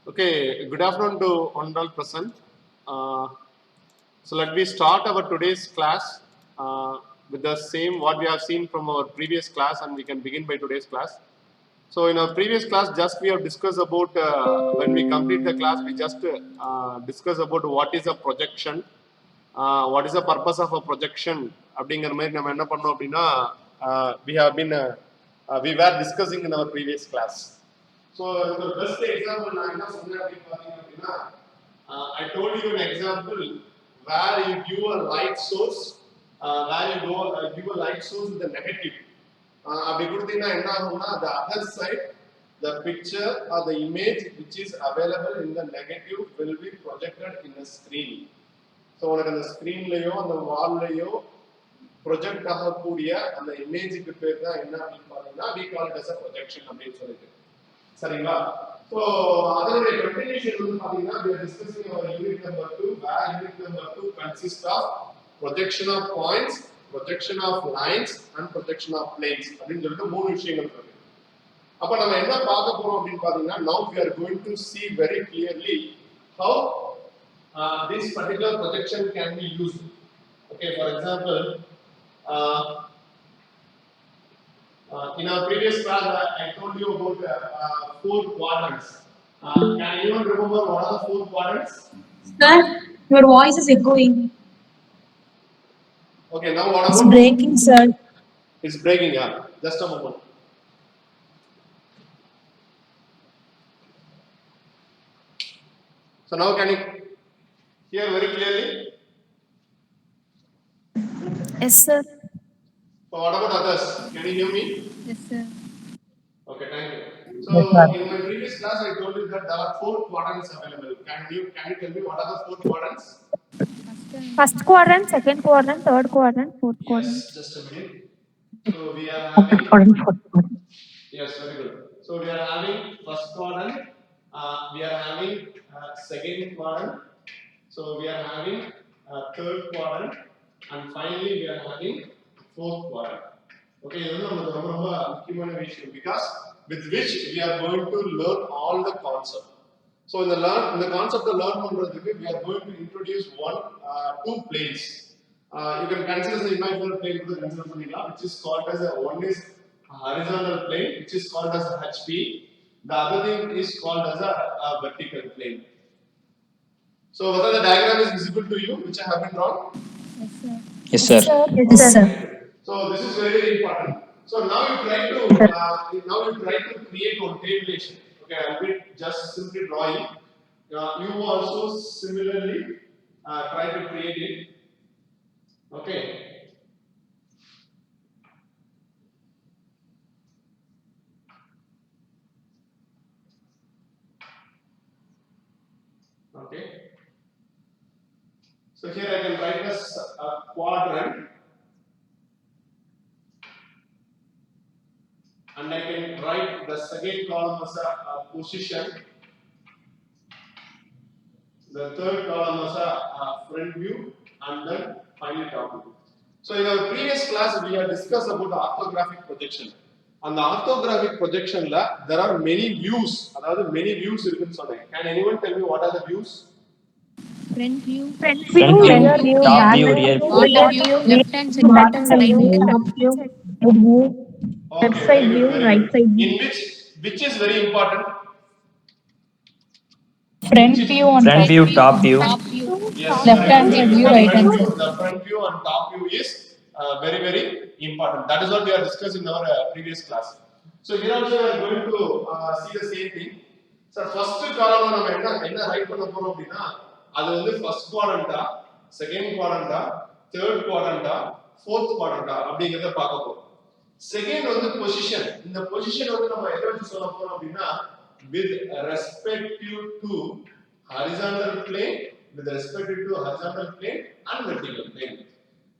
Okay, good afternoon to all present. So let me start our today's class with the same what we have seen from our previous class, and we can begin by today's class. So in our previous class, just we have discussed about when we complete the class, we just discuss about what is a projection, what is the purpose of a projection. அப்படிங்கிற மாதிரி நம்ம என்ன பண்ணோம் அப்படின்னா we were discussing in our previous class. So the best example நான் என்ன சொன்னேன் அப்படின்னு பாத்தீங்க அப்படின்னா I told you an example where you give a light source, where you give a light source with a negative. அப்படி கொடுத்தீங்கன்னா என்ன ஆகும்னா the other side the picture or the image which is available in the negative will be projected in the screen. So உனக்கு அந்த ஸ்கிரீன்லயோ அந்த வால்லயோ project ஆகக்கூடிய அந்த இமேஜுக்கு பேர் தான் என்ன அப்படின்னு பாத்தீங்கன்னா we call it as a projection அப்படின்னு சொல்லிட்டு. சரிங்களா? So அதனுடைய கண்டினியூஷன் வந்து பாத்தீங்கன்னா we are discussing our unit number 2 where unit number 2 consists of projection of points, projection of lines and projection of planes அப்படின்னு சொல்லிட்டு மூணு விஷயங்கள் இருக்கு. அப்ப நம்ம என்ன பார்க்க போறோம் அப்படின்னு பாத்தீங்கன்னா now we are going to see very clearly how this particular projection can be used. Okay, for example, in our previous class, I told you about 4 quadrants. Can anyone remember what are the 4 quadrants? Sir, your voice is echoing. Okay, now what about? It's breaking, sir. It's breaking, yeah. Just a moment. So now can you hear very clearly? Yes, sir. So what about others? Can you hear me? Yes, sir. Okay, thank you. So in my previous class, I told you that there are 4 quadrants available. Can you tell me what are the 4 quadrants? First quadrant, second quadrant, third quadrant, fourth quadrant. Yes, just a minute. So we are having. Yes, very good. So we are having first quadrant. We are having second quadrant. So we are having third quadrant, and finally we are having fourth quadrant. Okay, this is ரொம்ப முக்கியமான விஷயம் because with which we are going to learn all the concept. So in the concept of learn பண்றதுக்கு we are going to introduce two planes. You can consider the imaginary plane to consider பண்ணிக்கலாம், which is called as one is horizontal plane, which is called as HP. The other thing is called as a vertical plane. So whether the diagram is visible to you, which I have been drawn? Yes, sir. Yes, sir. Yes, sir. So this is very, very important. So now you try to create one tabulation. Okay, I'll be just simply drawing. You also similarly try to create it. Okay. Okay. So here I can write as a quadrant, and I can write the second column as a position, the third column as a front view, and then finally top view. So in our previous class we have discussed about the orthographic projection. And the orthographic projection there are many views. Adhaadu many views irukku சொன்னேன். Can anyone tell me what are the views? Front view, rear view, top view, rear bottom view, left hand side, bottom side view, top view, mid view, left Okay, side very view, good, very right good. side view. In which is very important? Front view on front view, top view. Yes, Left hand side view, right hand side. The front view and top view is very, very important. That is what we are discussing in our previous class. So here also we are going to see the same thing. So first column நம்ம என்ன right பண்ண போறோம் அப்படினா அது வந்து first குவாட்ரண்டா, second குவாட்ரண்டா, third குவாட்ரண்டா, fourth குவாட்ரண்டா அப்படிங்கறத பார்க்க போறோம். செகண்ட் வந்து பொசிஷன். இந்த பொசிஷன் வந்து நம்ம எதை வச்சு சொல்ல போறோம் அப்படினா with respect to horizontal plane, with respect to horizontal plane and vertical plane.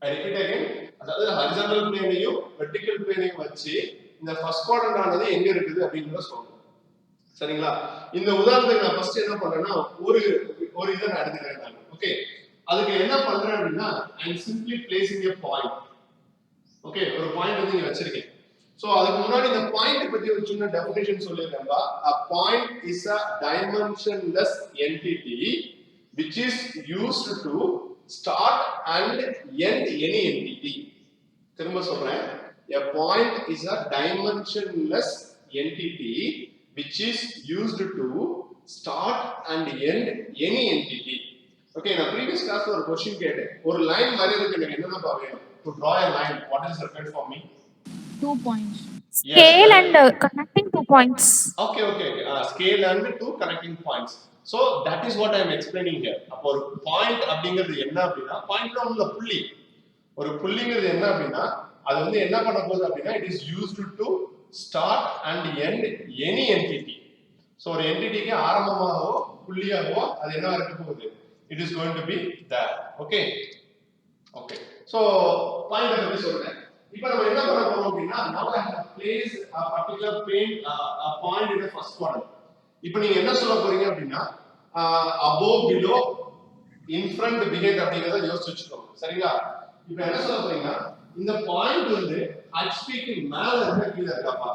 I repeat again, அதாவது horizontal plane-ஐயும் vertical plane-ஐயும் வச்சு இந்த ஃபர்ஸ்ட் குவாட்ரண்ட் ஆனது எங்க இருக்குது அப்படிங்கறத சொல்றோம். சரிங்களா? இந்த உதாரணத்துக்கு நான் ஃபர்ஸ்ட் என்ன பண்றேன்னா ஒரு இத நான் எடுத்துக்கிறேன் நான். ஓகே, அதுக்கு என்ன பண்றேன் அப்படின்னா I am simply placing a point. Okay, ஒரு பாயிண்ட் வந்து இங்க வச்சிருக்கேன். So அதுக்கு முன்னாடி இந்த பாயிண்ட் பத்தி ஒரு சின்ன definition சொல்லிருக்கேன்பா. A point is a dimensionless entity which is used to start and end any entity. திரும்ப சொல்றேன். A point is a dimensionless entity which is used to start and end any entity. Okay, நான் previous class ஒரு question கேட்டேன். ஒரு line வரையறதுக்கு எனக்கு என்னென்ன வேணும்? To draw a line, what is required for me? 2 points. Scale and connecting 2 points. Okay. Scale and two connecting points. So that is what I am explaining here. அப்போ ஒரு point அப்படிங்கிறது என்ன அப்படின்னா பாயிண்ட்ல உள்ள புள்ளி. ஒரு புள்ளிங்கிறது என்ன அப்படின்னா அது வந்து என்ன பண்ண போகுது அப்படின்னா it is used to start and end any entity. So ஒரு என்டிட்டிக்கு ஆரம்பமாகவோ புள்ளியாகவோ அது என்ன இருக்க போகுது? It is going to be there. Okay. So point பத்தி சொல்றேன். இப்போ நம்ம என்ன பண்ண போறோம் அப்படின்னா now I have placed a particular point in the first quadrant. இப்போ நீங்க என்ன சொல்ல போறீங்க அப்படின்னா above, below, in front, behind அப்படிங்கறத யோசிச்சு வச்சுக்கோங்க. சரிங்களா? இப்போ என்ன சொல்ல போறீங்கன்னா இந்த பாயிண்ட் வந்து HP க்கு மேல இருக்க கீழ இருக்காப்பா.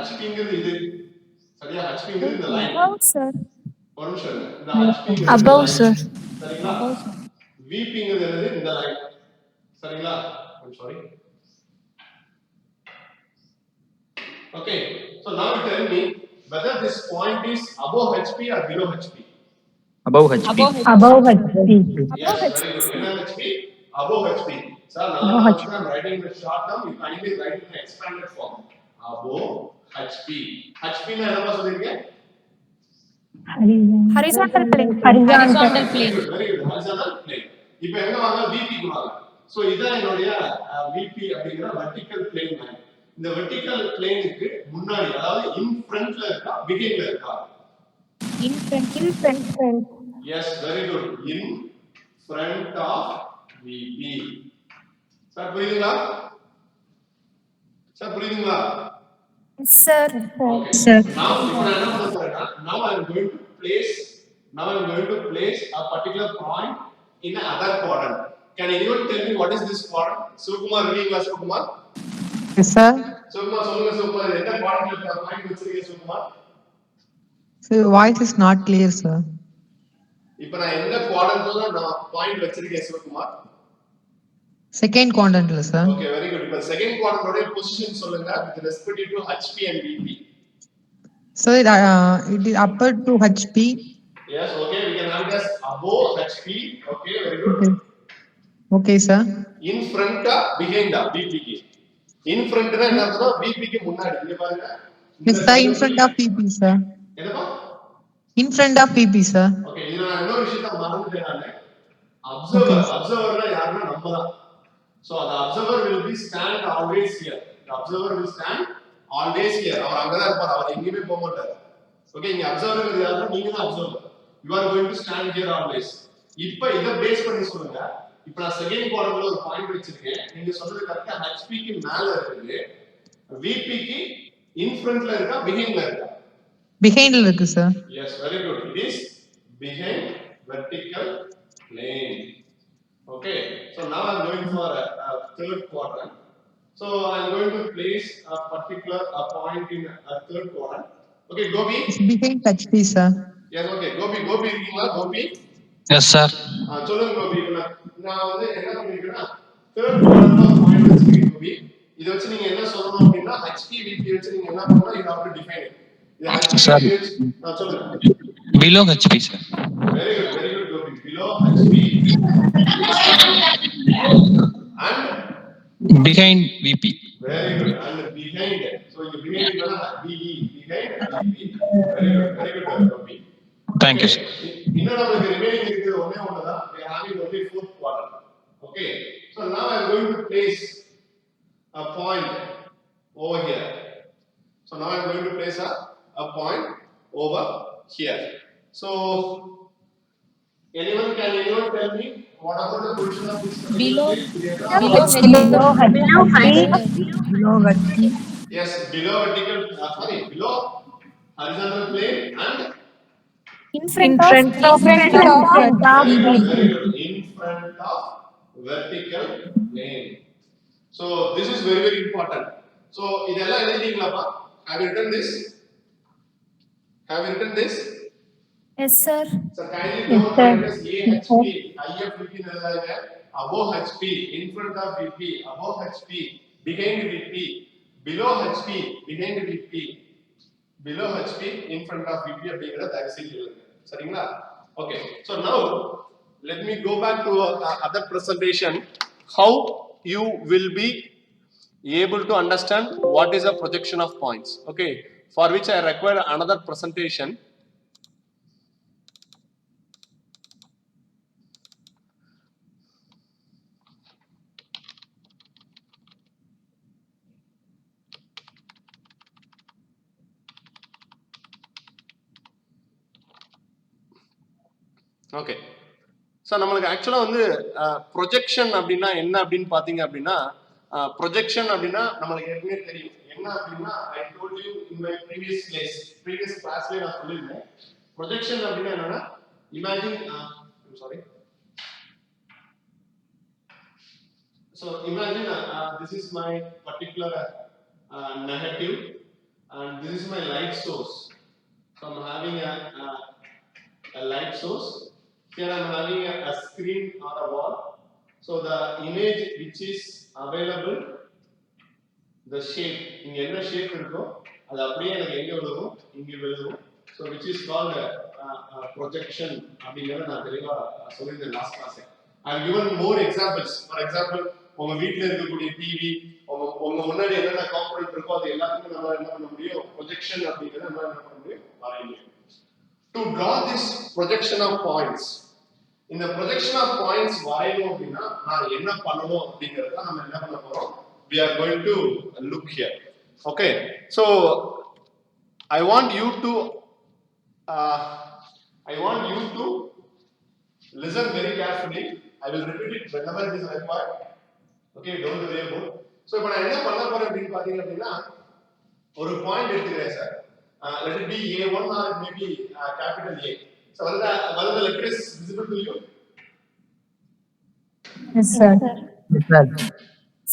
HPங்கிறது இது. சரியா? HPங்கிறது இந்த லைன். Above, sir. ஒரு நிமிஷம். இந்த HPங்கிறது Above, sir. சரிங்களா? VPங்கிறது இந்த லைன். சரிங்களா? I'm sorry. Okay, so now you tell me whether this point is above HP or below HP. Above HP. Above HP. Yes, very good. Below HP, above HP. Sir, now I'm writing the short term. You kindly write in the expanded form. Above HP. HP na enna solirken? Horizontal plane. Horizontal plane. Very good. Horizontal plane. இப்போ எங்க வாங்க VP க்கு வாங்க. So இதான் என்னோட VP அப்படிங்கற vertical plane line. இந்த vertical planeக்கு முன்னாடி அதாவது in frontல இருக்கா behindல இருக்கா? In front. Yes, very good. In front of VP. Sir புரியுதுங்களா? Yes, sir. Okay. Sir. Now இப்போ நான் என்ன பண்ண போறேன்னா now I am going to place a particular point in another quadrant. Can anyone tell me what is this quadrant? Sukumar, reading Sukumar? Yes, sir. Sukumar சொல்லுங்க சுகுமார் எந்த குவாட்ரண்ட்ல point வச்சிருக்கீங்க Sukumar? Sir, voice is not clear, sir. இப்போ நான் எந்த குவாட்ரண்ட்ல நான் point வச்சிருக்கேன் Sukumar? Second quadrant, sir. Okay, very good. இப்போ second குவாட்ரண்டோட position சொல்லுங்க with respect to HP and VP. Sir, it is upper to HP. Yes, okay, we can have it as above HP. Okay, very good. Okay, sir. In front behind VP க்கு. In front னா என்ன அர்த்தம்? VP க்கு முன்னாடி. இங்க பாருங்க. Yes, sir. In front of PP, sir. என்னப்பா? In front of PP, sir. Okay, இதுல நான் இன்னொரு விஷயத்தை மறந்துட்டேன் நானு. அப்சர்வர்னா யாருன்னா நம்ம தான். So the observer will be stand always here. The observer will stand always here. அவர் அங்க தான் இருப்பார். அவர் எங்கேயுமே போக மாட்டார். ஓகே, இங்க அப்சர்வர் யாருன்னா நீங்க தான் observer. You are going to stand here always. இப்போ இத பேஸ் பண்ணி சொல்லுங்க. இப்போ நான் செகண்ட் குவாட்ரண்ட்ல ஒரு பாயிண்ட் வச்சிருக்கேன். நீங்க சொல்றது கரெக்ட்டா HP க்கு மேல இருக்குது. VP க்கு in frontல இருக்கா behind ல இருக்கா? Behind இருக்கு, sir. Yes, very good. It is behind vertical plane. Okay, so now I'm going for a third quadrant. So I'm going to place a particular point in a third quadrant. Okay, Gopi. It's behind HP, sir. Yes, okay. Gopi இருக்கீங்களா? Gopi. Yes, sir. சொல்லுங்க Gopi. நான் வந்து என்ன பண்ணிருக்கேன்னா third quadrant point வச்சிருக்கேன் Gopi. இத வச்சு நீங்க என்ன சொல்லணும் அப்படின்னா HP VP வச்சு நீங்க என்ன பண்ணலாம்? You have to define it. Sir. சொல்லுங்க. Below HP, sir. Very good Gopi. Below HP and Behind VP. very good. And behind. So you behind is BE. Behind VP. Very good Gopi. Thank you, sir. இன்னும் நமக்கு remaining இருக்குது ஒண்ணே ஒண்ணுதான். We are having only fourth quadrant. Okay. So now I am going to place a point over here. So now I am going to place a point over here. So anyone tell me what are the position of this? Below HP. Yes, below vertical. Below horizontal plane and In front of very good. In front of vertical plane. So this is very very important. So idella eludinga pa, have you written this? Have you written this? Yes, sir. So kindly Yes, don't sir. write as AHP, IFVP nellanga, above HP, in front of VP, above HP, behind VP, below HP, behind VP, below HP, in front of VP அப்படிங்கறத தயவு செய்து எழுதுங்க. சரிங்களா? Okay. So now let me go back to other presentation. How you will be able to understand what is a projection of points. Okay. For which I require another presentation. Okay so நம்மளுக்கு ஆக்சுவலாக வந்து projection அப்படின்னா என்ன அப்படின்னு பார்த்தீங்க அப்படின்னா projection அப்படின்னா நம்மளுக்கு ஏற்கனவே தெரியும் என்ன அப்படின்னா I told you in my previous கிளாஸ்லேயே நான் சொல்லியிருந்தேன் ப்ரொஜெக்ஷன் அப்படின்னா என்னன்னா imagine sorry so imagine this is my particular negative and this is my light source so I'm having a light source. Here I am having a screen or a wall. So the image which is available, the shape, இங்க என்ன shape இருக்கோ அது அப்படியே எனக்கு எங்க விழுகும் இங்க விழுகும். So which is called projection அப்படிங்கறத நான் தெளிவா சொல்லிருந்தேன் last class. I have given more examples. For example, உங்க வீட்ல இருக்கக்கூடிய டிவி உங்க முன்னாடி என்னென்ன காம்பனன்ட் இருக்கோ அது எல்லாத்தையும் நம்ம என்ன பண்ண முடியும் projection அப்படிங்கறத நம்ம என்ன பண்ண முடியும் வரைய முடியும். To draw this projection of points, in the projection of points வரையணும் அப்படின்னா நான் என்ன பண்ணணும் அப்படிங்கறத நம்ம என்ன பண்ண போறோம் we are going to look here. Okay, so I want you to listen very carefully. I will repeat it whenever it is required. Okay, don't worry about. So இப்போ நான் என்ன பண்ண போறேன் அப்படின்னு பாத்தீங்க அப்படின்னா ஒரு பாயிண்ட் எடுத்துக்கிறேன் sir. Let it be A1 or it may be capital A. So whether the letter is visible to you? Yes, sir. Yes, sir.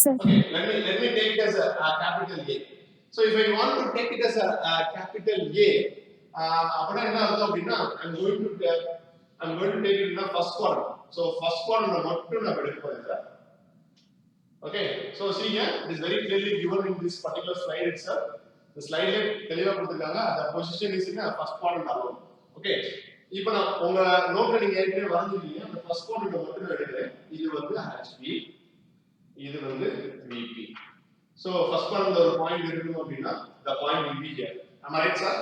Sir. Okay, let me take it as a capital A. So if I want to take it as a capital A, அப்பனா என்ன அர்த்தம் அப்படின்னா I'm going to take it in the first quadrant. So first quadrant மட்டும் நான் எடுக்க போறேன் sir. Okay, so see here, it is very clearly given in this particular slide itself. The slide ல தெளிவா கொடுத்திருக்காங்க the position is in a first quadrant alone. Okay, இப்போ நான் உங்க நோட்ல நீங்க ஏற்கனவே வரைஞ்சிருக்கீங்க அந்த first quadrant மட்டும் நான் எடுக்கிறேன். இது வந்து HP, இது வந்து VP. So first quadrant ஒரு பாயிண்ட் எடுக்கணும் அப்படின்னா the point will be here. Am I right sir?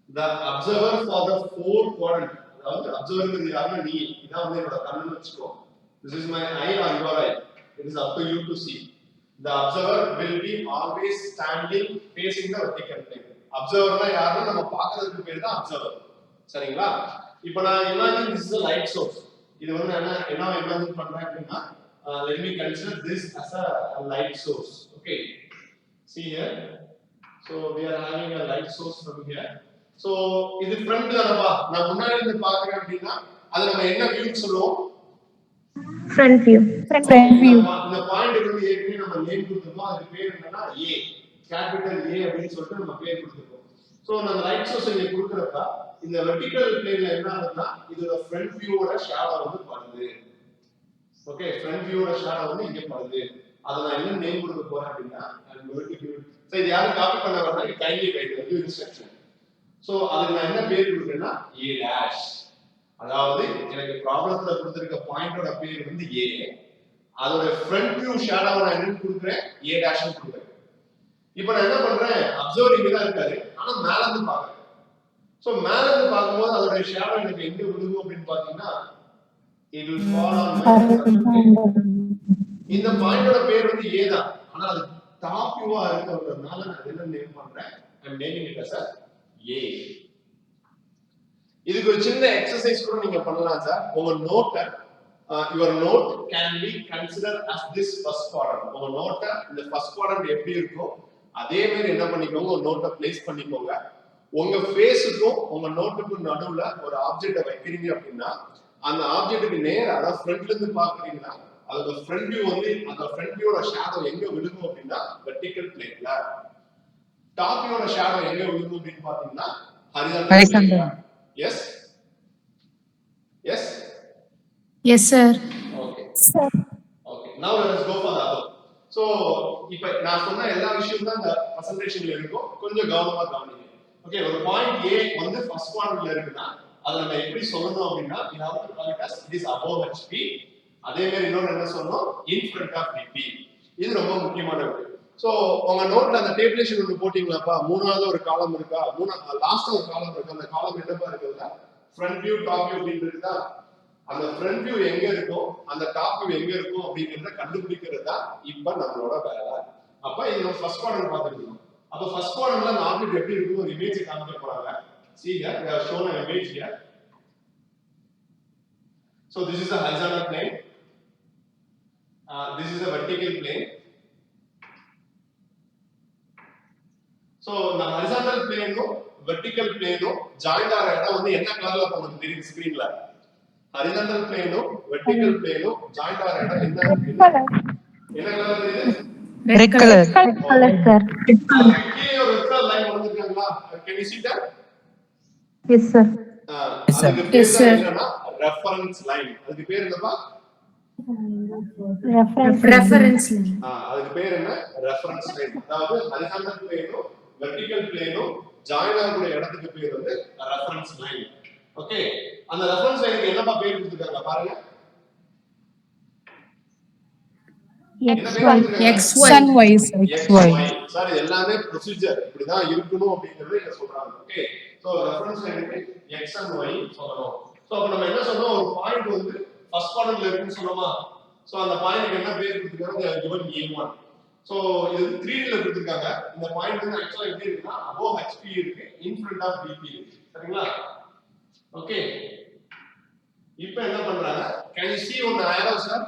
The observer for the fourth quadrant, அதாவது observer யாருன்னா நீ இதான் வந்து என்னோட கண்ணுன்னு வெச்சுக்கோ. This is my eye or your eye. It is up to you to see. The observer will be always standing facing the vertical plane. Observer na yaarna nama paakradhukku per da observer. Saringla? Ipo na imagine this is a light source. Idu vandu enna imagine pandren appadina let me consider this as a light source. Okay. See here. So we are having a light source from here. So idu front danapa na munnadi irundhu paakren appadina adu nama enna view solluvom? Front view. Front view. இந்த point வந்து ஏற்கனவே நம்ம name கொடுத்திருக்கோம் அதுக்கு பேர் என்னன்னா A capital A அப்படின்னு சொல்லிட்டு நம்ம பேர் கொடுத்திருக்கோம் சோ நம்ம ரைட் சோர்ஸ் இங்க கொடுக்கறப்ப இந்த வெர்டிகல் பிளேன்ல என்ன ஆகுதுன்னா இதோட ஃப்ரண்ட் வியூவோட ஷேடோ வந்து படுது ஓகே ஃப்ரண்ட் வியூவோட ஷேடோ வந்து இங்க படுது அத நான் என்ன நேம் கொடுக்க போறேன் அப்படின்னா சோ இது யாரும் காப்பி பண்ண வரணும் kindly right the instruction so அதுக்கு நான் என்ன பேர் கொடுக்கிறேன்னா A dash அதாவது எனக்கு ப்ராப்ளம்ல கொடுத்திருக்க பாயிண்டோட பேர் வந்து A அதோட ஃப்ரண்ட் வியூ ஷேடோவை நான் என்ன கொடுக்கிறேன் A dash னு கொடுக்கிறேன் இப்போ நான் என்ன பண்றேன் அப்சர்வர் இங்க தான் இருக்காரு ஆனா மேல இருந்து பாக்குறேன் சோ மேல இருந்து பாக்கும்போது அதோட ஷேடோ எனக்கு எங்க விழுகும் அப்படின்னு பாத்தீங்கன்னா it will fall on my இந்த பாயிண்டோட பேர் வந்து A தான் ஆனா அது டாப் வியூவா இருக்கிறதுனால நான் என்ன நேம் பண்றேன் I am naming it as A இதுக்கு ஒரு சின்ன எக்சர்சைஸ் கூட நீங்க பண்ணலாம் சார் உங்க நோட்டை your note can be considered as this first quadrant உங்க நோட்டை இந்த first quadrant எப்படி இருக்கோ அதே மாதிரி என்ன பண்ணிக்கோங்க ஒரு நோட்டை பிளேஸ் பண்ணிக்கோங்க உங்க ஃபேஸுக்கும் உங்க நோட்டுக்கும் நடுவுல ஒரு ஆப்ஜெக்ட்டை வைக்கிறீங்க அப்படின்னா அந்த ஆப்ஜெக்ட்டுக்கு நேரா அதாவது ஃப்ரண்ட்ல இருந்து பாக்குறீங்கன்னா அதோட ஃப்ரண்ட் வியூ வந்து அந்த ஃப்ரண்ட் வியூவோட ஷேடோ எங்க விழுகும் அப்படின்னா வெர்டிகல் பிளேன்ல. டாப் வியூவோட ஷேடோ எங்க விழுகும் அப்படின்னு பாத்தீங்கன்னா ஹரிசாண்டல் பிளேன்ல. Yes yes Yes, sir. Okay Sir. Okay now let's go for the other. So இப்போ நான் சொன்ன எல்லா விஷயமும் தான் இந்த பிரசன்டேஷன்ல இருக்கும், கொஞ்சம் கவனமா கவனிங்க. ஓகே, ஒரு பாயிண்ட் A வந்து ஃபர்ஸ்ட் குவாட்ரண்ட்ல இருக்குன்னா அத நம்ம எப்படி சொல்லணும் அப்படின்னா we have to call it as it is above HP. அதே மாதிரி இன்னொரு என்ன சொல்லணும், in front of VP. இது ரொம்ப முக்கியமான விஷயம். சோ உங்க நோட்ல அந்த டேபிளேஷன் ஒன்று போட்டீங்களாப்பா, மூணாவது ஒரு காலம் இருக்கா, லாஸ்ட் ஒரு காலம் இருக்கு, அந்த காலம் என்னப்பா இருக்குதுன்னா ஃப்ரண்ட் வியூ டாப் வியூ அப்படின்னு இருக்குதா. அந்த ஃப்ரண்ட் வியூ எங்க இருக்கும், அந்த டாப் வியூ எங்க இருக்கும் அப்படிங்கறத கண்டுபிடிக்கிறது தான் இப்ப நம்மளோட வேலை. அப்ப இது நம்ம ஃபர்ஸ்ட் குவாட்ரண்ட் பார்த்துக்கணும். அப்ப ஃபர்ஸ்ட் குவாட்ரண்ட்ல அந்த ஆப்ஜெக்ட் எப்படி இருக்கும் ஒரு இமேஜ் காமிக்க போறாங்க. See here, we have shown an image here. So this is a horizontal plane. This is a vertical plane. So the horizontal plane no vertical plane no joint ஆற இடம் வந்து என்ன கலர்ல உங்களுக்கு தெரியும் ஸ்கிரீன்ல. horizontal plane no vertical plane no joint ஆற இடம் என்ன கலர் தெரியுது? Red color. Red color, sir. Red color. கீழே ஒரு ரெட் கலர் லைன் வந்துருக்காங்களா? Can you see that? Yes, sir. அதுக்கு பேர் என்னன்னா ரெஃபரன்ஸ் லைன். அதுக்கு பேர் என்னப்பா? Reference line. அதுக்கு பேர் என்ன? Reference line. அதாவது ஹரிசாண்டல் பிளேனோ வெர்டிகல் பிளேனோ ஜாயின் ஆகக்கூடிய இடத்துக்கு பேர் வந்து ரெஃபரன்ஸ் லைன். ஓகே, அந்த ரெஃபரன்ஸ் லைனுக்கு என்னப்பா பேர் கொடுத்திருக்காங்க பாருங்க. XY. XY. சார் எல்லாமே ப்ரொசீஜர் இப்படிதான் இருக்கணும் அப்படிங்கறது இங்க சொல்றாங்க. ஓகே, சோ ரெஃபரன்ஸ் லைனுக்கு x and y சொல்லணும். சோ அப்ப நம்ம என்ன சொன்னோம், ஒரு பாயிண்ட் வந்து ஃபர்ஸ்ட் குவாட்ரண்ட்ல இருக்குன்னு சொன்னோமா. சோ அந்த பாயிண்ட்க்கு என்ன பேர் கொடுத்திருக்காங்க? given A1. சோ இது 3D ல கொடுத்திருக்காங்க. இந்த பாயிண்ட் வந்து एक्चुअली எப்படி இருக்குன்னா above HP இருக்கு, in front of VP இருக்கு. சரிங்களா? ஓகே, இப்போ என்ன பண்றாங்க? can you see one arrow sir?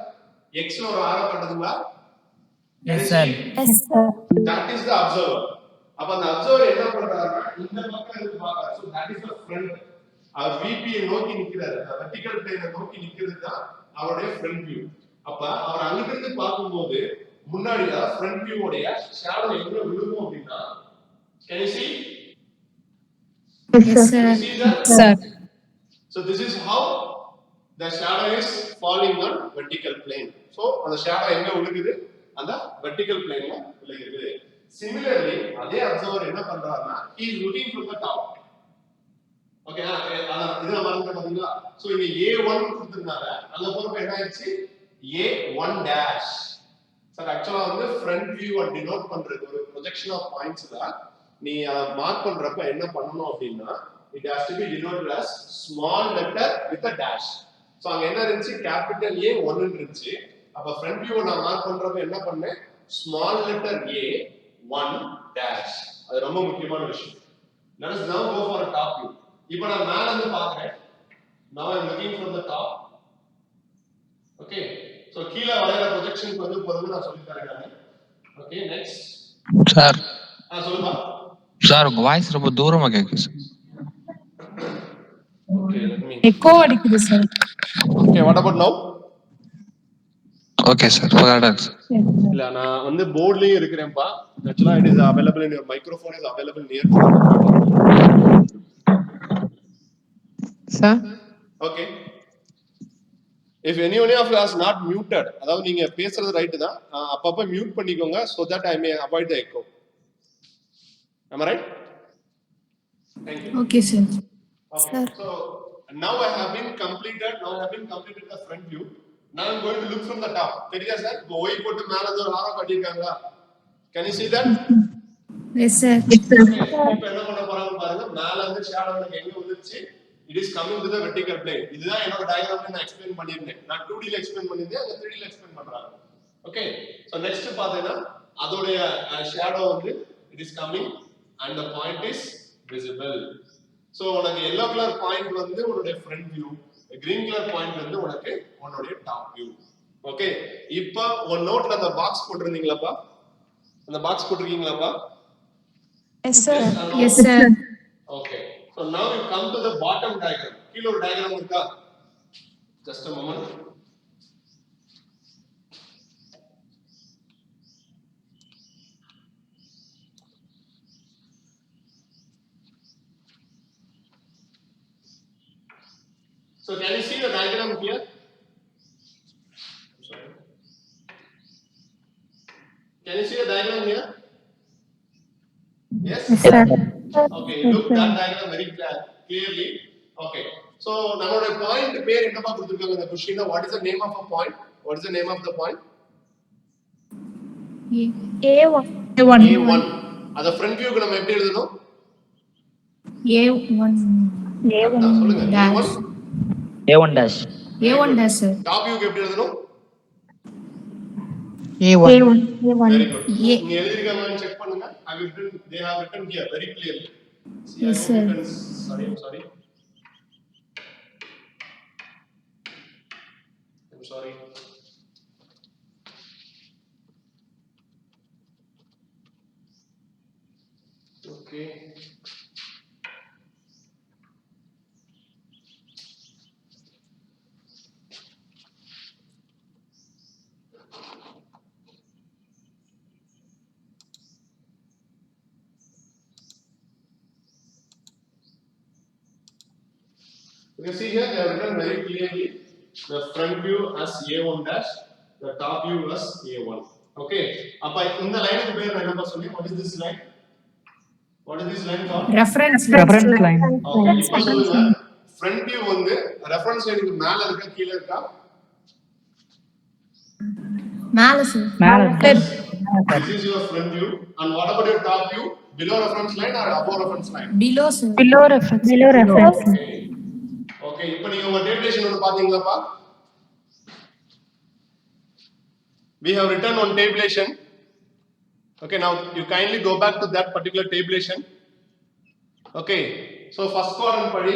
x ல ஒரு arrow காட்டுதுங்களா? Yes, sir. Yes, sir. that is the observer. அப்ப அந்த observer என்ன பண்றாருன்னா இந்த பக்கம் இருந்து பார்க்கறாரு. so that is the front. Our VP நோக்கி நிக்கிறாரு, வெர்டிகல் பிளேனை நோக்கி நிக்கிறது தான் அவருடைய ஃப்ரண்ட் வியூ. அப்ப அவர் அங்க இருந்து பார்க்கும்போது முன்னாடி ஃப்ரண்ட் வியூ உடைய ஷேடோ எங்க விழுகும் அப்படின்னா can you see? Yes, sir. Can you see that? Sir. So this is how the shadow is falling on vertical plane. So அந்த shadow எங்க விழுகுது? அந்த vertical planeல விழுகுது. Similarly அதே observer என்ன பண்றாருன்னா he is looking from the top. Okay, இத மறந்துட்ட பாத்தீங்களா? சோ இங்க A1 கொடுத்திருந்தாங்க, அங்க போறப்ப என்ன ஆயிடுச்சு? A1 dash. சார் ஆக்சுவலா வந்து ஃப்ரண்ட் வியூவை டினோட் பண்றது ஒரு ப்ரொஜெக்ஷன் ஆஃப் பாயிண்ட்ஸ்ல நீ மார்க் பண்றப்ப என்ன பண்ணணும் அப்படின்னா it has to be denoted as small letter with a dash. So அங்க என்ன இருந்துச்சு? கேபிட்டல் A 1 இருந்துச்சு. அப்ப ஃப்ரண்ட் வியூவை நான் மார்க் பண்றப்ப என்ன பண்ணேன்? Small letter A 1 dash. அது ரொம்ப முக்கியமான விஷயம். Let us now go for a top view. இப்போ நான் மேல இருந்து பார்க்கறேன். Now I am looking from the top. Okay, so கீழ வளையற ப்ரொஜெக்ஷனுக்கு வந்து பொறுத்து நான் சொல்லி தரேன் நான். Okay, next. சார் சொல்லுங்க. சார் உங்க வாய்ஸ் ரொம்ப தூரமா கேக்குது sir. Okay, let me. Echo அடிக்குது sir. Okay, what about now? Okay sir, கரெக்டா சார். இல்ல நான் வந்து போர்ட்லயே இருக்குறேன்ப்பா. Actually it is available in your microphone is available near to the Sir. Okay. If anyone of you is not muted, அதாவது நீங்க பேசுறது right தான், அப்பப்ப மியூட் பண்ணிக்கோங்க so that I may avoid the echo. Am I right? Thank you. Okay, sir. Okay. Sir. So now I have been completed the front view. Now I'm going to look from the top. தெரியுதா sir? இப்போ y போட்டு மேல இருந்து ஒரு ஆரோ காட்டிருக்காங்களா? Can you see that? Yes, sir. இப்போ என்ன பண்ண போறாங்க பாருங்க. மேல இருந்து ஷேடோ எனக்கு எங்க வந்துருச்சு? It is coming to the vertical plane. இதுதான் என்னோட டயகிராம்ல நான் எக்ஸ்பிளைன் பண்ணிருந்தேன். நான் 2D ல எக்ஸ்பிளைன் பண்ணிருந்தேன், அங்க 3D ல எக்ஸ்பிளைன் பண்றாங்க. ஓகே, சோ நெக்ஸ்ட் பாத்தீங்கன்னா அதோட ஷேடோ வந்து it is coming and the point is visible. So உனக்கு yellow color பாயிண்ட் வந்து உன்னுடைய front view, green color point வந்து உனக்கு உன்னுடைய top view. ஓகே, இப்போ ஒரு நோட்ல அந்த பாக்ஸ் போட்டுருந்தீங்களாப்பா? அந்த box போட்டுருக்கீங்களாப்பா? Yes, sir. Yes, sir. Okay. So now you come to the bottom diagram. கீழ ஒரு diagram இருக்கா? Just a moment. So can you see the diagram here? Sorry. Can you see the diagram here? Yes? Yes, sir. Okay, look that diagram very clearly. Okay. So நம்மளோட point பேர் என்னப்பா கொடுத்திருக்காங்க இந்த क्वेश्चनல? What is the name of a point? What is the name of the point? A1. A1. அத front view க்கு நம்ம எப்படி எழுதணும்? A1 அதான் சொல்லுங்க. dash. A1 dash. A1 dash, sir. Top view க்கு எப்படி எழுதணும்? A1. Very good. A- நீங்க எழுதிருக்காங்கன்னு செக் பண்ணுங்க. They have written here very clearly. See, Yes, I hope sir. you can, sorry. I'm sorry. Okay. You can see here they have written very clearly the front view as A1 dash, the top view as A1. Okay. அப்ப இந்த லைனுக்கு பேர் நான் என்னப்பா சொன்னேன்? What is this line? What is this line called? Reference line. Okay. இப்போ சொல்லுங்க. Front view வந்து reference லைனுக்கு மேல இருக்கா கீழ இருக்கா? மேல, sir. This is your front view. And what about your top view? Below reference line or above reference line? Below, sir. Below reference. Okay. Okay. இப்போ நீங்க உங்க டேபிளேஷன் ஒன்னு பாத்தீங்களாப்பா? We have written on tabulation. Okay, now you kindly go back to that particular tabulation. Okay, so first quadrant padi,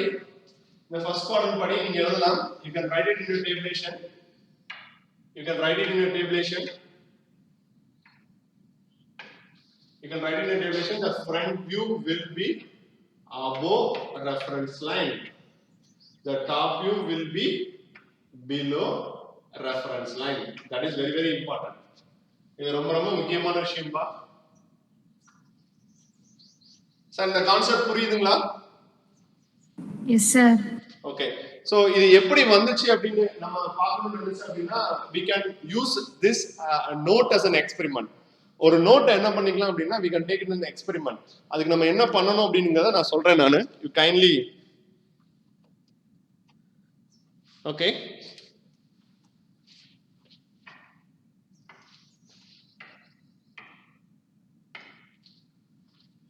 the first quadrant padi in எழுதலாம். You can write it in your tabulation. You can write it in your tabulation. You can write it in your tabulation. The front view will be above reference line. The top view will be below reference line. That is very very important. இது ரொம்ப ரொம்ப முக்கியமான விஷயம்பா. Sir இந்த concept புரியுதுங்களா? Yes, sir. Okay. So இது எப்படி வந்துச்சு அப்படினு நம்ம பார்க்கணும்னு நினைச்சா அப்படினா we can use this note as an experiment. ஒரு நோட் என்ன பண்ணிக்கலாம் அப்படினா we can take it as an experiment. அதுக்கு நம்ம என்ன பண்ணனும் அப்படிங்கறத நான் சொல்றேன் நானு. You kindly okay.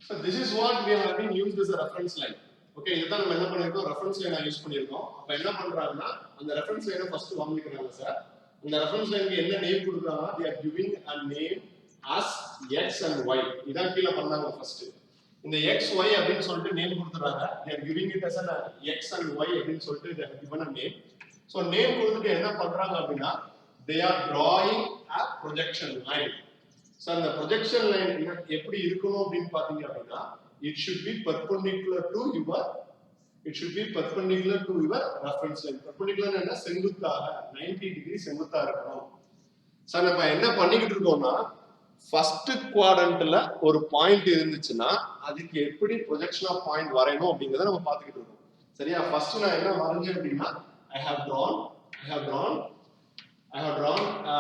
So this is what we have been used as a reference line. Okay, இதுதான் நம்ம என்ன பண்ணிருக்கோம் ரெஃபரன்ஸ் லைனா யூஸ் பண்ணிருக்கோம். அப்ப என்ன பண்றாங்கன்னா அந்த ரெஃபரன்ஸ் லைனை ஃபர்ஸ்ட் வாங்கிக்கிறாங்க சார். அந்த ரெஃபரன்ஸ் லைனுக்கு என்ன நேம் கொடுக்கறாங்க? They are giving a name as x and y. இதான் கீழ பண்ணாங்க ஃபர்ஸ்ட். இந்த x y அப்படினு சொல்லிட்டு நேம் கொடுத்துறாங்க. They are giving it as an x and y அப்படினு சொல்லிட்டு they have given a name. So name கொடுத்துட்டு என்ன பண்றாங்க அப்படினா they are drawing a projection line. So அந்த projection line எப்படி இருக்கணும் அப்படினு பாத்தீங்க அப்படினா it should be perpendicular to your reference line. Perpendicular னா செங்குத்தாக 90 டிகிரி செங்குத்தா இருக்கணும். சோ நம்ம என்ன பண்ணிக்கிட்டு இருக்கோம்னா ஃபர்ஸ்ட் குவாட்ரண்ட்ல ஒரு பாயிண்ட் இருந்துச்சுன்னா அதுக்கு எப்படி ப்ரொஜெக்ஷன் ஆஃப் பாயிண்ட் வரையணும் அப்படிங்கறத நம்ம பாத்துக்கிட்டு இருக்கோம். சரியா? ஃபர்ஸ்ட் நான் என்ன வரைஞ்சேன் அப்படினா I have drawn a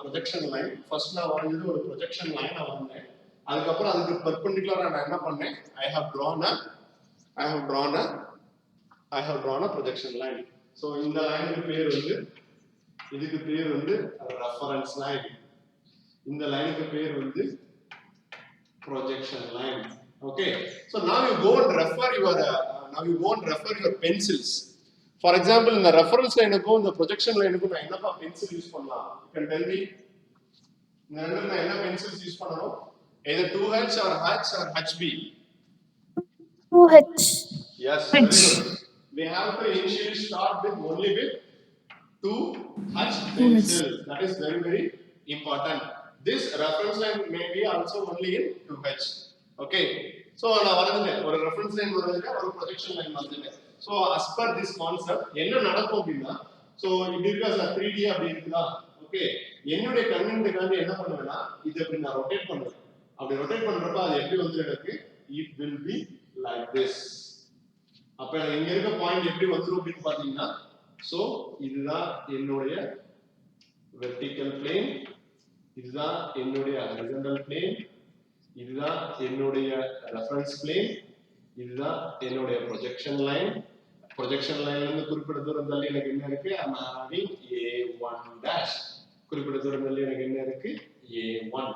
projection line. First நான் வரைஞ்சது ஒரு projection line நான் வரைஞ்சேன். அதுக்கு அப்புறம் அதுக்கு பெர்பெண்டிகுலரா நான் என்ன பண்ணேன்? I have drawn a projection line. So இந்த லைனுக்கு பேர் வந்து இதுக்கு பேர் வந்து reference line. இந்த லைனுக்கு பேர் வந்து projection line. Okay. So now you go and refer your pencils. For example, in the reference line க்கு இந்த projection line க்கு நான் என்னப்பா pencil யூஸ் பண்ணலாம்? You can tell me. இந்த ரெண்டுல நான் என்ன pencils யூஸ் பண்ணனும்? Either 2H or H or HB. 2H. Yes, very good. We have to initially start with only with 2H pencil. That is very very important. This reference line may be also only in 2H. Okay. So நான் வரைஞ்சேன் ஒரு reference line வரைஞ்சேன் ஒரு projection line வரைஞ்சேன். So as per this concept என்ன நடக்கும் அப்படினா so இது இருக்க 3D அப்படி இருக்குதா ஓகே என்னுடைய கன்வென்ஷனுக்காக என்ன பண்ணுவேன்னா இத இப்படி நான் ரொட்டேட் பண்ணுவேன் அப்படி ரொட்டேட் பண்றப்ப அது எப்படி வந்து எனக்கு it will be like this அப்ப இங்க இருக்க பாயிண்ட் எப்படி வந்துரும் அப்படி பாத்தீங்கன்னா ஸோ இதுதான் என்னுடைய வெர்டிக்கல் பிளேன், இதுதான் என்னுடைய ஹரிசாண்டல் பிளேன், இதுதான் என்னுடைய ரெஃபரன்ஸ் பிளேன், இதுதான் என்னுடைய ப்ரொஜெக்ஷன் லைன். ப்ரொஜெக்ஷன் லைன்ல இருந்து குறிப்பிட்ட தூரம் தள்ளி எனக்கு என்ன இருக்கு? I'm having A1 குறிப்பிட்ட தூரம் தள்ளி எனக்கு என்ன இருக்கு? A1.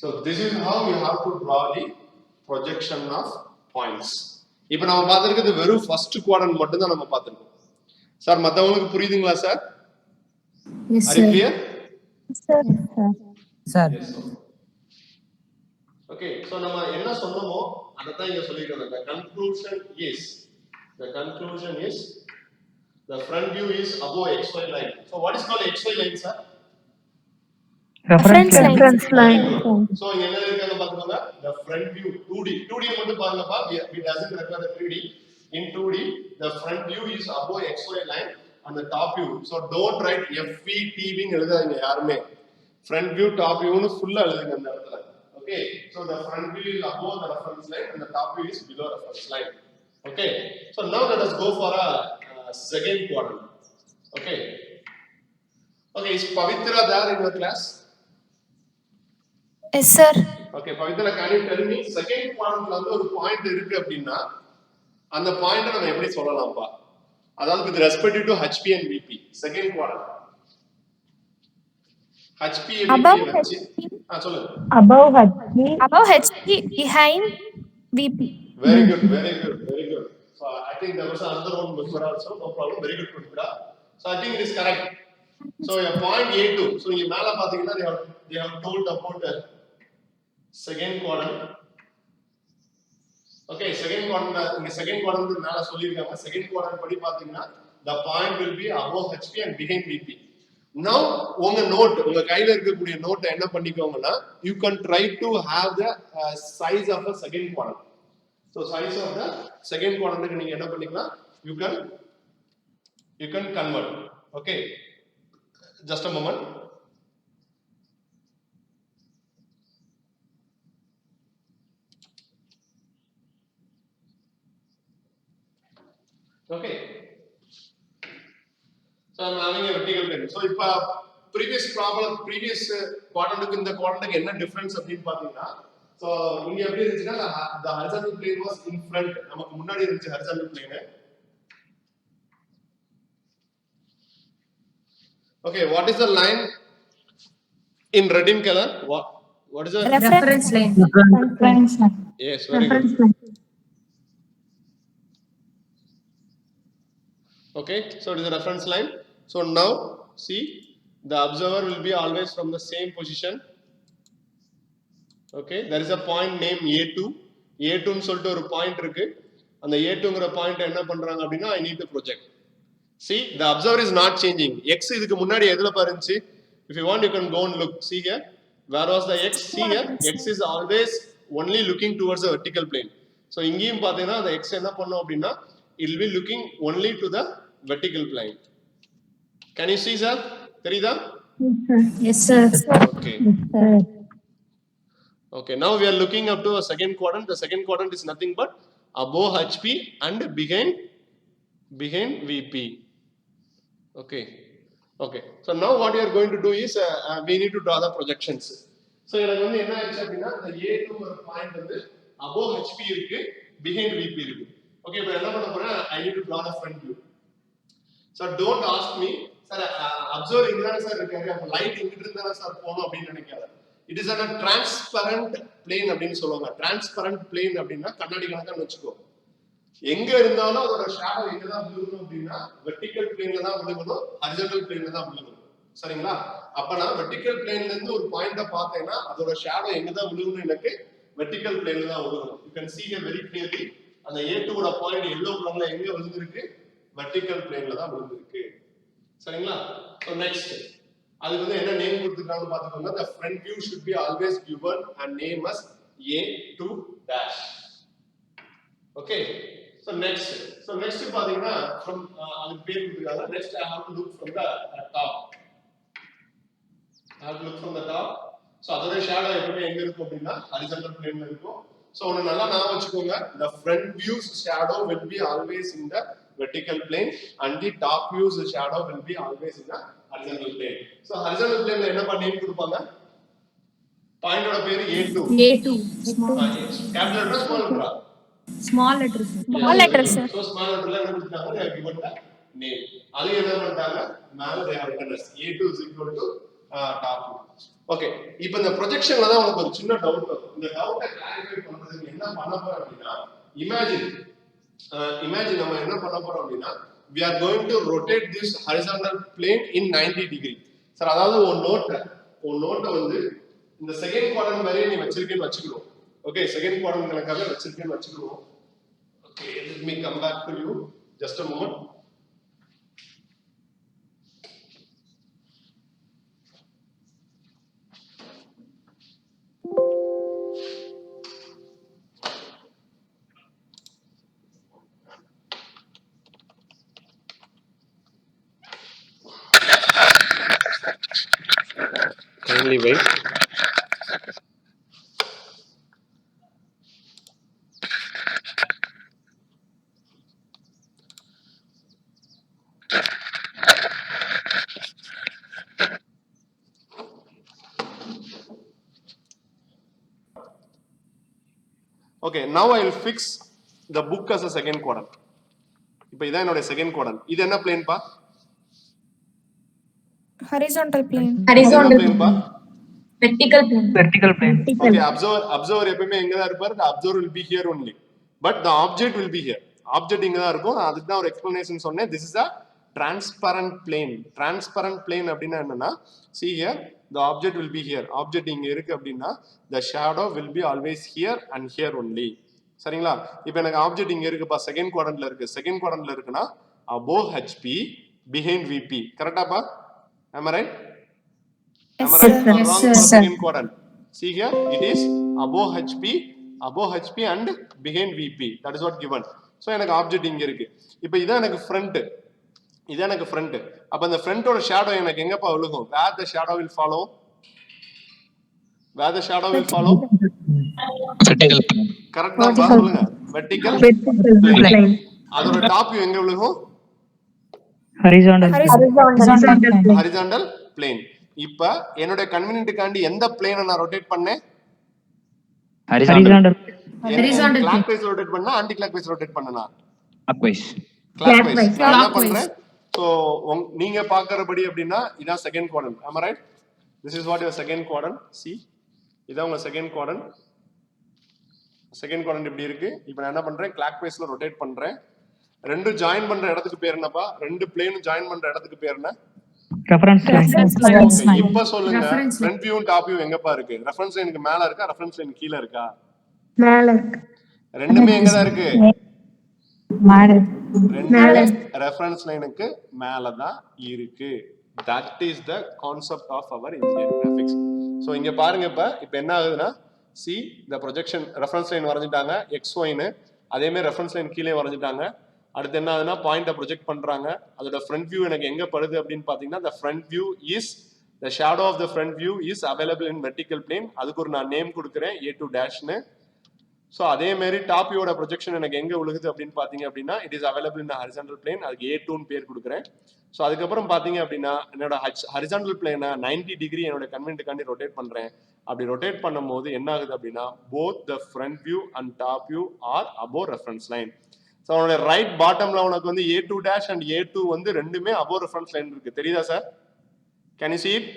So this is how you have to draw the projection of points. இப்போ நம்ம பார்த்திருக்கிறது வெறும் ஃபர்ஸ்ட் குவாட்ரண்ட் மட்டும் தான் நம்ம பார்த்திருக்கோம். சார் மத்தவங்களுக்கு புரியுதுங்களா sir? Yes, Are you sir. clear? Sir. Sir. Yes, sir. Okay, so நம்ம என்ன சொன்னோமோ அதை தான் இங்க சொல்லிருக்கோம். The conclusion is the front view is above XY line. So what is called XY line, sir? Reference line. Reference line. So இங்க என்ன இருக்குன்னு பாத்துக்கோங்க. The front view 2D மட்டும் பாருங்கப்பா. We doesn't require 3D. In 2D, the front view is above XY line and the top view. So don't write FVTV ன்னு எழுதாதீங்க யாருமே. Front view, top view ன்னு ஃபுல்லா எழுதுங்க அந்த இடத்துல. Okay, so the front view is above the reference line and the top view is below reference line. Okay, so now let us go for a second quadrant. Okay, is Pavitra there in your class? Yes, sir. Okay, Pavitra, can you tell me second quadrantல வந்து ஒரு point இருக்கு அப்படின்னா அந்த பாயிண்ட நம்ம எப்படி சொல்லலாம்ப்பா? அதாவது with respect to HP and VP second quadrant. HP Above VP வச்சு சொல்லுங்க. Above HP. Above HP, behind VP. Very good. So I think there was another one before also, no problem. Very good, Pavitra. So I think it is correct. So your point A2. So இங்க மேல பாத்தீங்கன்னா they have told about the second quadrant. Okay, second quadrant மேல சொல்லிருக்காங்க. Second quadrant படி பாத்தீங்கன்னா the point will be above HP and behind VP. Now உங்க கையில இருக்கக்கூடிய நோட் என்ன பண்ணிக்கோங்கன்னா you can try to have the size of the second quadrant. So size of the second quadrant க்கு நீங்க என்ன பண்ணிக்கலாம்? You can convert. Okay, just a moment. Okay, so I'm having a vertical plane. So if previous quadrant க்கு இந்த quadrant க்கு என்ன difference அப்படினு பாத்தீங்கன்னா, so இங்க எப்படி இருந்துச்சுன்னா the horizontal plane was in front, நமக்கு முன்னாடி இருந்துச்சு horizontal plane. Okay, what is the line in red in color? What is the Reference line. Reference line. Yes, very good. Reference line. Okay, so it is a reference line. So now see, the observer will be always from the same position. Okay, there is a point named A2 ன்னு சொல்லிட்டு ஒரு point இருக்கு. அந்த A2ங்கற point என்ன பண்றாங்க அப்படினா I need to project. See, the observer is not changing. X இதுக்கு முன்னாடி எதுல பாருந்துச்சு? If you want you can go and look. See here, where was the X? See here, X is always only looking towards the vertical plane. So இங்கேயும் பாத்தீங்கன்னா அந்த X என்ன பண்ணும் அப்படினா it will be looking only to the vertical plane. Can you see, sir? தெரியுதா? Yes, sir. Okay. Sir. Okay, now we are looking up to a second quadrant. The second quadrant is nothing but above HP and behind VP. Okay. So now what we are going to do is we need to draw the projections. So எனக்கு வந்து என்ன ஆச்சு அப்படினா இந்த A2 ஒரு point வந்து above HP இருக்கு, behind VP இருக்கு. Okay, இப்போ என்ன பண்ண போறேன்? I need to draw the front view. So don't ask me, sir, observe இங்க தான சார் இருக்காரு, அப்ப லைட் இங்க இருந்து தான சார் போணும் அப்படி நினைக்காத. It is a transparent plane அப்படினு சொல்லுவாங்க. Transparent plane அப்படினா கண்ணாடி கணக்கா வெச்சுக்கோ. எங்க இருந்தாலும் அதோட ஷேடோ எங்க தான் விழுகணும் அப்படினா வெர்டிகல் பிளேன்ல தான் விழுகணும், ஹரிசாண்டல் பிளேன்ல தான் விழுகணும். சரிங்களா? அப்ப நான் வெர்டிகல் பிளேன்ல இருந்து ஒரு பாயிண்ட பார்த்தேனா அதோட ஷேடோ எங்க தான் விழுகணும், எனக்கு வெர்டிகல் பிளேன்ல தான் விழுகணும். You can see here very clearly அந்த A2 ஓட பாயிண்ட் yellow கலர்ல எங்க விழுந்திருக்கு? வெர்டிகல் பிளேன்ல தான் விழுந்திருக்கு. சரிங்களா? So next அதுக்கு வந்து என்ன நேம் கொடுத்துருக்காங்க பாத்துக்கோங்க. The front view should be always given and name as A2 dash. Okay, so next பாத்தீங்கன்னா from அதுக்கு பேர் கொடுத்துருக்காங்க. Next I have to look from the top. So அதோட ஷேடோ எப்பவுமே எங்க இருக்கும் அப்படின்னா ஹரிசாண்டல் பிளேன்ல இருக்கும். So ஒன்னு நல்லா ஞாபகம் வச்சுக்கோங்க, the front view's shadow will be always in the vertical plane and the top view's shadow will be always in the horizontal plane. So horizontal plane la enna name கொடுப்பாங்க? Point oda பேரு A2. A2. Small. Capital letter small letter. Small letters. Small letter, sir. So small letter la enna கொடுத்தாங்க? They have given the name. அது என்ன பண்ணிட்டாங்க? மேல they have written as A2 is equal to top view. Okay, இப்போ இந்த ப்ரொஜெக்ஷன்ல தான் உங்களுக்கு ஒரு சின்ன டவுட் வரும். இந்த டவுட்டை கிளாரிஃபை பண்றதுக்கு என்ன பண்ண போறோம் அப்படின்னா, இமேஜின் நம்ம என்ன பண்ண போறோம் அப்படின்னா, we are going to rotate this horizontal plane in 90 degree. Sir, அதாவது ஒரு நோட்டை வந்து இந்த செகண்ட் குவாட்ரண்ட் மாதிரியே நீ வச்சிருக்கேன்னு வச்சுக்கிறோம். ஓகே, செகண்ட் குவாட்ரண்ட் கணக்காக வச்சிருக்கேன்னு வச்சுக்கிறோம். Okay, let me come back to you just a moment. Kindly wait. Okay, now I will fix the book as a second quadrant. இப்போ இதான் என்னோட செகண்ட் குவாட்ரண்ட். இது என்ன பிளேன் பா? horizontal plane. Horizontal plane பா? Vertical plane. Okay, observer எப்பவுமே எங்க தான் இருப்பாரு? The observer will be here only, but the object will be here. Object இங்க தான் இருக்கும். அதுக்கு தான் ஒரு explanation சொன்னேன். This is a transparent plane. Transparent plane அப்படின்னா என்னன்னா, see here, the object will be here. Object இங்க இருக்கு அப்படின்னா, the shadow will be always here and here only. சரிங்களா? இப்போ எனக்கு ஆப்ஜெக்ட் இங்க இருக்குப்பா, செகண்ட் குவாட்ரண்ட்ல இருக்கு. செகண்ட் குவாட்ரண்ட்ல இருக்குன்னா above HP, behind VP. கரெக்டாப்பா? Am I right? Am I right? Yes, Wrong sir. for second quadrant. See here, it is above HP and behind VP. That is what given. So எனக்கு object இங்க இருக்கு. இப்போ இதான் எனக்கு front. அப்ப அந்த ஃப்ரண்டோட shadow எனக்கு எங்கப்பா விழுகும்? Where the shadow will follow? Vertical plane. கரெக்ட்டா பா சொல்லுங்க. Vertical plane. அதோட டாப் வியூ எங்க விழுகும்? Horizontal plane. இப்ப என்னோட கன்வீனியன்ட்காண்டி எந்த பிளேனை நான் ரொட்டேட் பண்ணேன்? Horizontal. கிளாக் வைஸ் ரொட்டேட் பண்ணா ஆன்டி கிளாக் வைஸ் ரொட்டேட் பண்ணனா? Clockwise. Clockwise. நான் என்ன பண்றேன்? சோ நீங்க பார்க்கறபடி அப்படினா இதான் second quadrant. Am I right? This is what your second quadrant. See, இதான் உங்க செகண்ட் குவாட்ரண்ட். செகண்ட் குவாட்ரண்ட் இப்படி இருக்கு. இப்போ நான் என்ன பண்றேன்? கிளாக் வைஸ்ல ரொட்டேட் பண்றேன். ரெண்டு ஜாயின் பண்ற இடத்துக்கு பேர் என்னப்பா? ரெண்டு பிளேனும் ஜாயின் பண்ற இடத்துக்கு பேர் என்ன? Reference line. இப்ப சொல்லுங்க, ஃப்ரண்ட் வியூவும் டாப் வியூ எங்கப்பா இருக்கு? ரெஃபரன்ஸ் லைனுக்கு மேல இருக்கா, ரெஃபரன்ஸ் லைன் கீழ இருக்கா? மேல இருக்கு. ரெண்டுமே எங்க தான் இருக்கு? மேல. ரெண்டுமே ரெஃபரன்ஸ் லைனுக்கு மேல தான் இருக்கு. That is the concept of our engineering graphics. So இங்க பாருங்க, இப்ப என்ன ஆகுதுன்னா, see the projection reference line வரைஞ்சிட்டாங்க xy னு, அதே மாதிரி ரெஃபரன்ஸ் லைன் கீழே வரைஞ்சிட்டாங்க. அடுத்து என்ன ஆகுதுன்னா, பாயிண்ட ப்ரொஜெக்ட் பண்றாங்க. அதோட ஃப்ரண்ட் வியூ எனக்கு எங்க படுது அப்படின்னு பாத்தீங்கன்னா, the front view is the shadow of the front view is available in vertical plane. அதுக்கு ஒரு நான் நேம் கொடுக்கிறேன், A2 dash னு. சோ அதே மாதிரி டாப் வியூவோட ப்ரொஜெக்ஷன் எனக்கு எங்க விழுகுது அப்படின்னு பாத்தீங்க அப்படின்னா, it is available in the horizontal plane. அதுக்கு A2 னு பேர் கொடுக்கிறேன். சோ அதுக்கப்புறம் பாத்தீங்க அப்படின்னா, என்னோட ஹரிசாண்டல் பிளேனை 90 டிகிரி என்னோட கன்வென்ட்டுக்காண்டி ரொட்டேட் பண்றேன். அப்படி ரொட்டேட் பண்ணும்போது என்ன ஆகுது அப்படின்னா, both the front view and top view are above reference line. So அவனோட ரைட் பாட்டம்ல உனக்கு வந்து A2 dash and A2 வந்து ரெண்டுமே above reference line இருக்கு. தெரியுதா sir? Can you see it?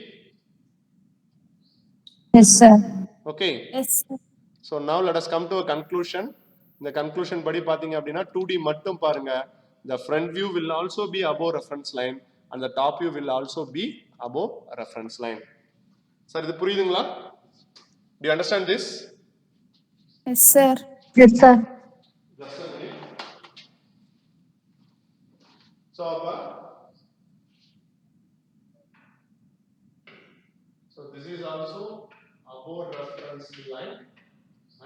Yes, sir. Okay. Yes, sir. So now let us come to a conclusion. இந்த conclusion படி பாத்தீங்க அப்படின்னா 2D மட்டும் பாருங்க. The front view will also be above reference line and the top view will also be above reference line. Sir, இது புரியுதுங்களா? Do you understand this? Yes, sir. Yes, sir. Just a minute. So this is also above reference line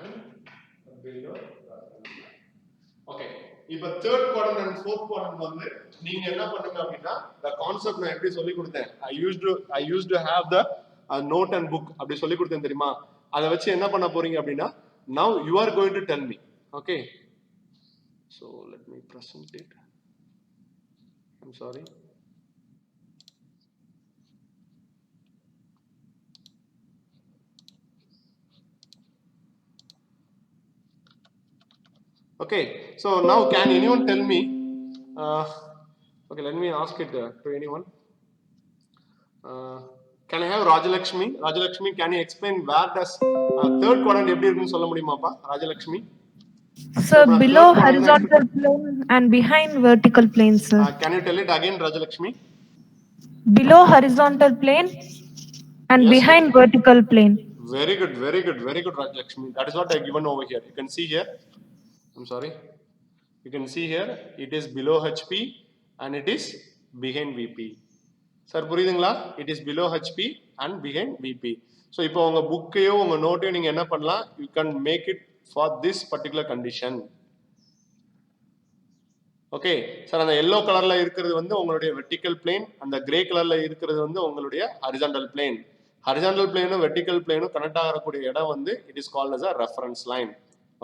and below reference line. Okay. இப்ப third quadrant and fourth quadrant வந்து நீங்க என்ன பண்ணுங்க அப்படின்னா, the concept நான் எப்படி சொல்லி கொடுத்தேன், I used to have the note and book அப்படி சொல்லி கொடுத்தேன் தெரியுமா? அதை வச்சு என்ன பண்ண போறீங்க அப்படின்னா, now you are going to tell me. Okay, so let me present it. I'm sorry. Okay, so now can anyone tell me? Okay, let me ask it to anyone. Can I have Rajalakshmi? Rajalakshmi, can you explain where does third quadrant எப்படி இருக்குன்னு சொல்ல முடியுமாப்பா Rajalakshmi? Sir, below horizontal plane and behind vertical plane, sir. Can you tell it again, Rajalakshmi? Below horizontal plane and Yes. behind vertical plane. Very good, very good, very good, Rajalakshmi. That is what I given over here. You can see here. I'm sorry. You can see here. It is below HP and it is behind VP. Sir, புரியுதுங்களா? It is below HP and behind VP. So இப்போ உங்க புக்கையோ உங்க நோட்டையோ நீங்க என்ன பண்ணலாம்? You can make it for this particular condition. Okay sir, அந்த yellow கலர்ல இருக்கிறது வந்து உங்களுடைய வெர்டிக்கல் பிளேன், அந்த கிரே கலர்ல இருக்கிறது வந்து உங்களுடைய ஹரிசாண்டல் பிளேன். ஹரிசாண்டல் பிளேனும் வெர்டிக்கல் பிளேனும் கனெக்ட் ஆகக்கூடிய இடம் வந்து it is called as a reference line.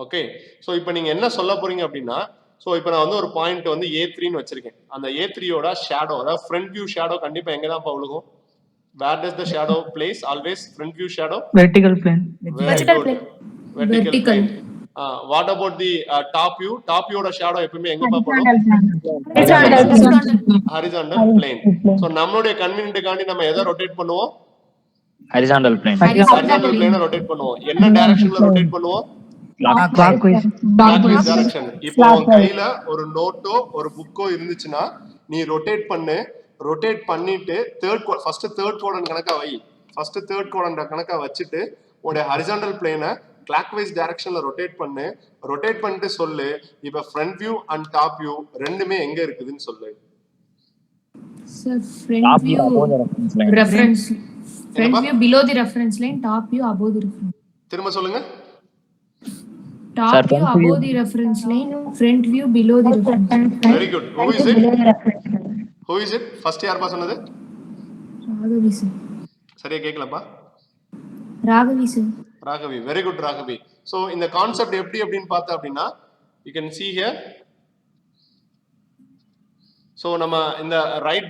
Okay, so இப்போ நீங்க என்ன சொல்ல போறீங்க அப்படின்னா, ஸோ இப்போ நான் வந்து ஒரு பாயிண்ட் வந்து A3ன்னு வச்சிருக்கேன். அந்த A3யோட ஷேடோ, அதாவது ஃப்ரண்ட் வியூ ஷேடோ கண்டிப்பா எங்க தான் விழுகும்? Where does the shadow place always? Front view shadow? Vertical plane. Vertical plane. Vertical plane. What about the top view? Top view oda shadow எப்பவுமே எங்க போடும்? Horizontal plane. So நம்மளுடைய கன்வீனியன்ட்காண்டி நம்ம எதை ரொட்டேட் பண்ணுவோம்? Horizontal plane. Horizontal plane rotate பண்ணுவோம். என்ன டைரக்ஷன்ல ரொட்டேட் பண்ணுவோம்? Clockwise. Clockwise direction. இப்போ உன் கையில ஒரு நோட்டோ ஒரு புக்கோ இருந்துச்சுன்னா நீ ரொட்டேட் பண்ணு. ரொட்டேட் பண்ணிட்டு ஃபர்ஸ்ட் தேர்ட் குவாட்ரண்ட் கணக்கா வை. ஃபர்ஸ்ட் தேர்ட் குவாட்ரண்ட் கணக்கா வச்சுட்டு உடைய ஹரிசாண்டல் பிளேனை கிளாக்வைஸ் டைரக்ஷன்ல ரொட்டேட் பண்ணு. ரொட்டேட் பண்ணிட்டு சொல்லு, இப்ப front view and top view ரெண்டுமே எங்க இருக்குதுன்னு சொல்லு. Sir, front view reference. Front view below the reference line, top view above the reference. திரும்ப சொல்லுங்க. Top view above the reference line, front view below the reference line. Very good. Who is it? Who is it? First யார்ப்பா சொன்னது? Raghavi sir. சரியா கேக்கலப்பா. Raghavi sir. Raghavi, very good Raghavi. So இந்த concept எப்படி அப்படின்னு பார்த்தா அப்படின்னா, you can see here. So நம்ம இந்த ரைட்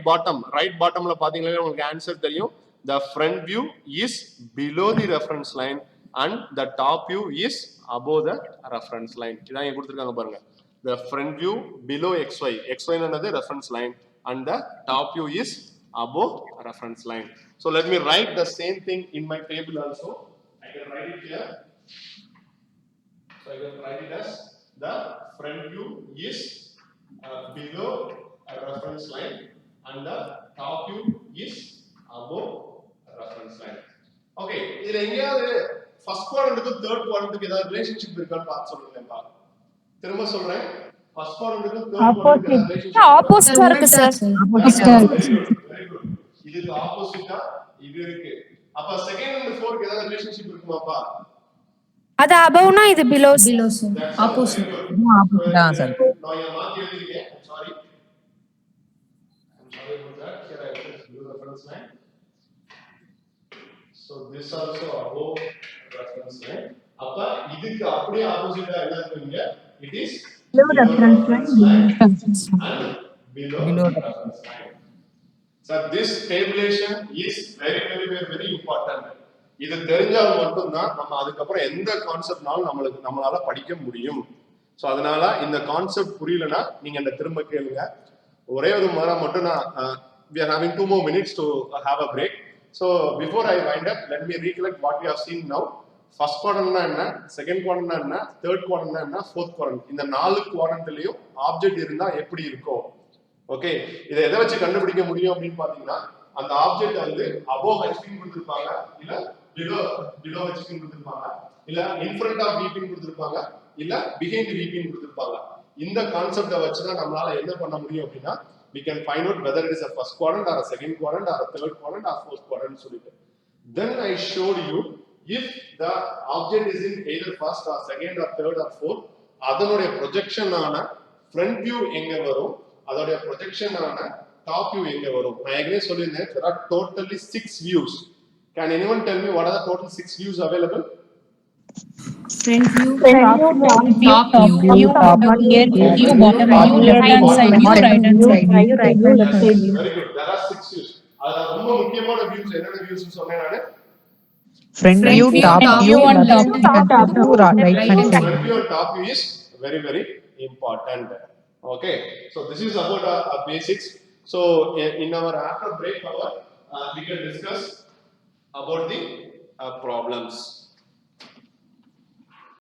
பாட்டம்ல பாத்தீங்கன்னா உங்களுக்கு ஆன்சர் தெரியும். The front view is below the reference line and the top view is above the reference line. இதான் இங்க கொடுத்திருக்காங்க பாருங்க. The front view below XY. XY என்னது reference line and the top view is above reference line. So let me write the same thing in my table also. I can write it here. So I can write it as the front view is below a reference line and the top view is above a reference line. Okay, இதுல எங்கயாவது first குவாட்ரண்ட்க்கு third குவாட்ரண்ட்க்கு ஏதாவது relationship இருக்கான்னு பார்த்து சொல்லுங்கப்பா. திரும்ப சொல்றேன். First குவாட்ரண்ட்க்கு third குவாட்ரண்ட்க்கு relationship ஆப்போசிட்டா இருக்கு சார். Very good. இதுக்கு ஆப்போசிட்டா இது இருக்கு. அப்ப செகண்ட் அண்ட் ஃபோர்த் ஏதாவது ரிலேஷன்ஷிப் இருக்குமாப்பா? அது above-னா இது below. Below sir. Opposite. Yeah, sir. Now you mark everything. I'm sorry about that. Here I have below reference line. So this also above reference line. அப்ப இதுக்கு அப்படியே ஆப்போசிட்டா என்ன இருக்குங்க? It is Below reference line. and below reference line. So this tabulation is very important. இது தெரிஞ்சால் மட்டும்தான் நம்ம அதுக்கப்புறம் எந்த கான்செப்ட்னாலும் நம்மளால படிக்க முடியும். ஸோ அதனால இந்த கான்செப்ட் புரியலன்னா நீங்க என்ன திரும்ப கேளுங்க. ஒரே ஒரு முறை மட்டும் நான் we are having 2 more minutes to have a break. So before I wind up, let me recollect what we have seen now. First quadrant என்ன, செகண்ட் quadrant என்ன, தேர்ட் quadrant என்ன, fourth quadrant. இந்த 4 quadrantலயும் ஆப்ஜெக்ட் இருந்தா எப்படி இருக்கும்? Okay, இதை எதை வச்சு கண்டுபிடிக்க முடியும் அப்படின்னு பாத்தீங்கன்னா, அந்த ஆப்ஜெக்ட் வந்து above HP கொடுத்திருப்பாங்க, இல்ல below HP கொடுத்திருப்பாங்க, இல்ல in front of VP கொடுத்திருப்பாங்க, இல்ல behind VP கொடுத்திருப்பாங்க. இந்த கான்செப்ட வச்சு தான் நம்மளால என்ன பண்ண முடியும் அப்படின்னா, we can find out whether it is a first quadrant or a second quadrant or a third quadrant or fourth quadrant சொல்லிட்டு. Then I showed you if the object is in either first or second or third or fourth, அதனுடைய projection ஆன front view எங்க வரும், அதோடைய projection ஆன top view எங்க வரும். நான் ஏற்கனவே சொல்லியிருந்தேன், there are totally 6 views. Can anyone tell me what are the total 6 views available? Front view, Top top view, rear view, bottom view, left hand side view, right hand side view, right hand Yes, side view. very good. There are 6 views. அதுல ரொம்ப முக்கியமான views என்னென்ன views சொன்னேன் நானு? Front view, top view, and top view, right hand So side front view. view and top view is very very important. Okay, so this is about our basics. So in our after break hour, we can discuss about the problems.